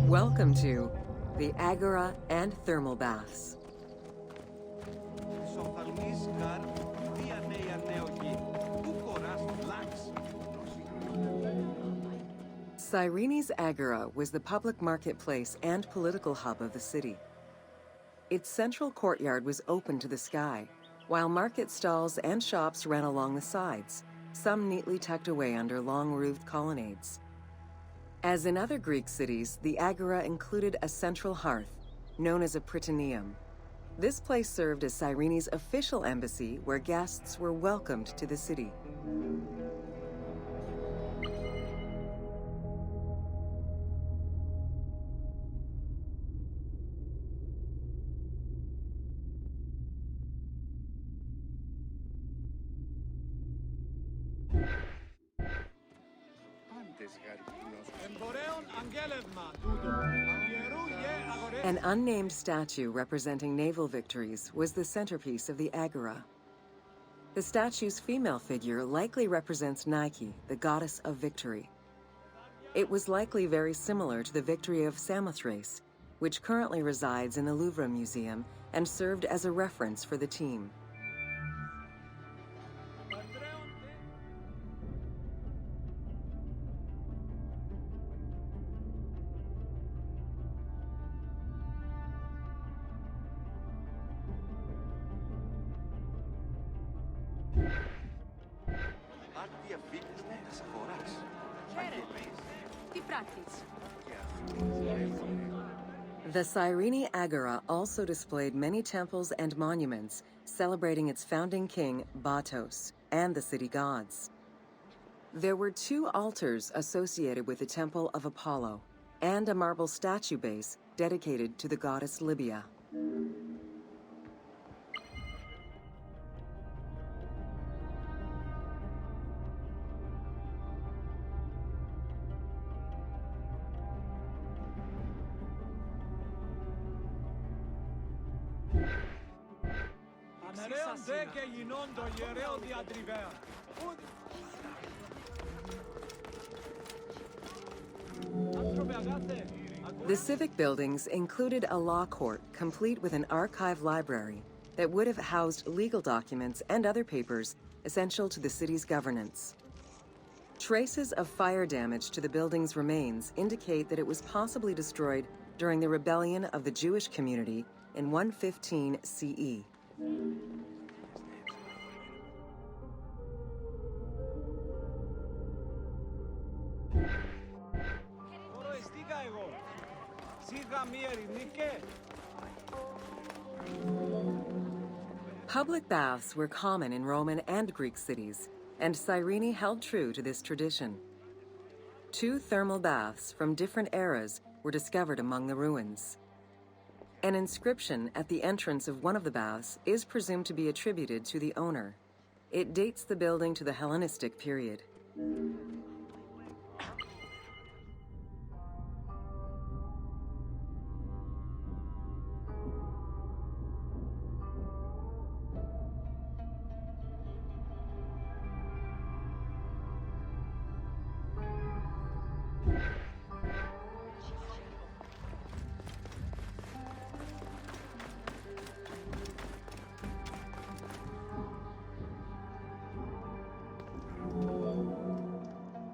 Welcome to the Agora and thermal baths. Cyrene's Agora was the public marketplace and political hub of the city. Its central courtyard was open to the sky, while market stalls and shops ran along the sides, some neatly tucked away under long-roofed colonnades. As in other Greek cities, the Agora included a central hearth, known as a prytaneum. This place served as Cyrene's official embassy where guests were welcomed to the city. An unnamed statue representing naval victories was the centerpiece of the Agora. The statue's female figure likely represents Nike, the goddess of victory. It was likely very similar to the victory of Samothrace, which currently resides in the Louvre Museum and served as a reference for the team. The Cyrene Agora also displayed many temples and monuments celebrating its founding king, Batos, and the city gods. There were 2 altars associated with the Temple of Apollo and a marble statue base dedicated to the goddess Libya. The civic buildings included a law court complete with an archive library that would have housed legal documents and other papers essential to the city's governance. Traces of fire damage to the building's remains indicate that it was possibly destroyed during the rebellion of the Jewish community in 115 CE. Public baths were common in Roman and Greek cities, and Cyrene held true to this tradition. 2 thermal baths from different eras were discovered among the ruins. An inscription at the entrance of one of the baths is presumed to be attributed to the owner. It dates the building to the Hellenistic period.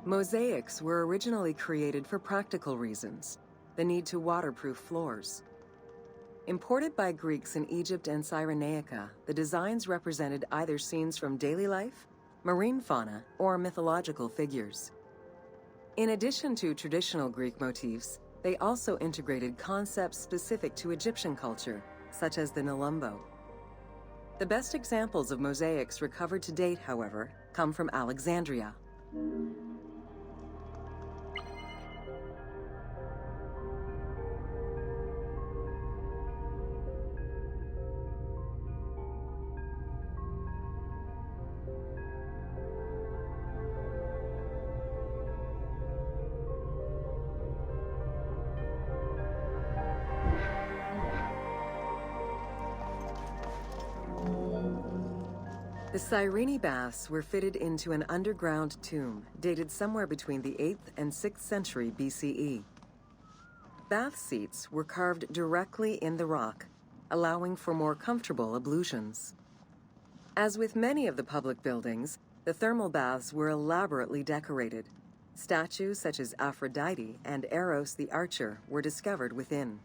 Mosaics were originally created for practical reasons, the need to waterproof floors. Imported by Greeks in Egypt and Cyrenaica, the designs represented either scenes from daily life, marine fauna, or mythological figures. In addition to traditional Greek motifs, they also integrated concepts specific to Egyptian culture, such as the Nelumbo. The best examples of mosaics recovered to date, however, come from Alexandria. The Cyrene baths were fitted into an underground tomb dated somewhere between the 8th and 6th century BCE. bath seats were carved directly in the rock, allowing for more comfortable ablutions. As with many of the public buildings, the thermal baths were elaborately decorated. Statues such as Aphrodite and Eros the archer were discovered within.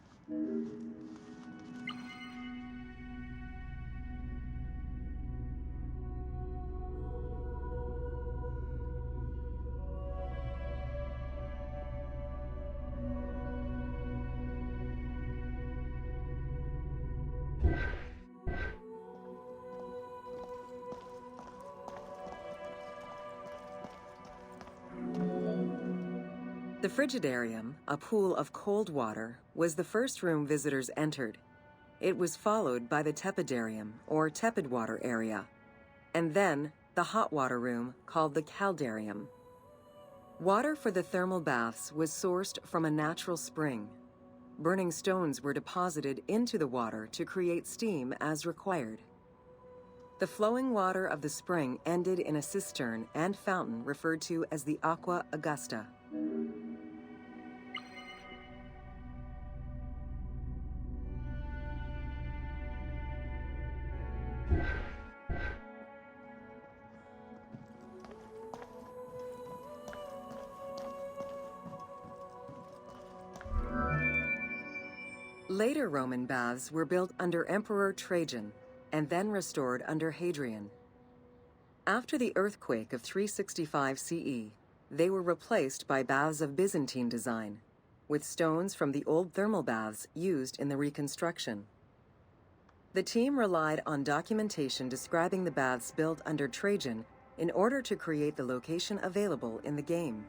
The frigidarium, a pool of cold water, was the first room visitors entered. It was followed by the tepidarium, or tepid water area, and then the hot water room called the caldarium. Water for the thermal baths was sourced from a natural spring. Burning stones were deposited into the water to create steam as required. The flowing water of the spring ended in a cistern and fountain referred to as the aqua augusta. Later Roman baths were built under Emperor Trajan and then restored under Hadrian. After the earthquake of 365 CE, they were replaced by baths of Byzantine design, with stones from the old thermal baths used in the reconstruction. The team relied on documentation describing the baths built under Trajan in order to create the location available in the game.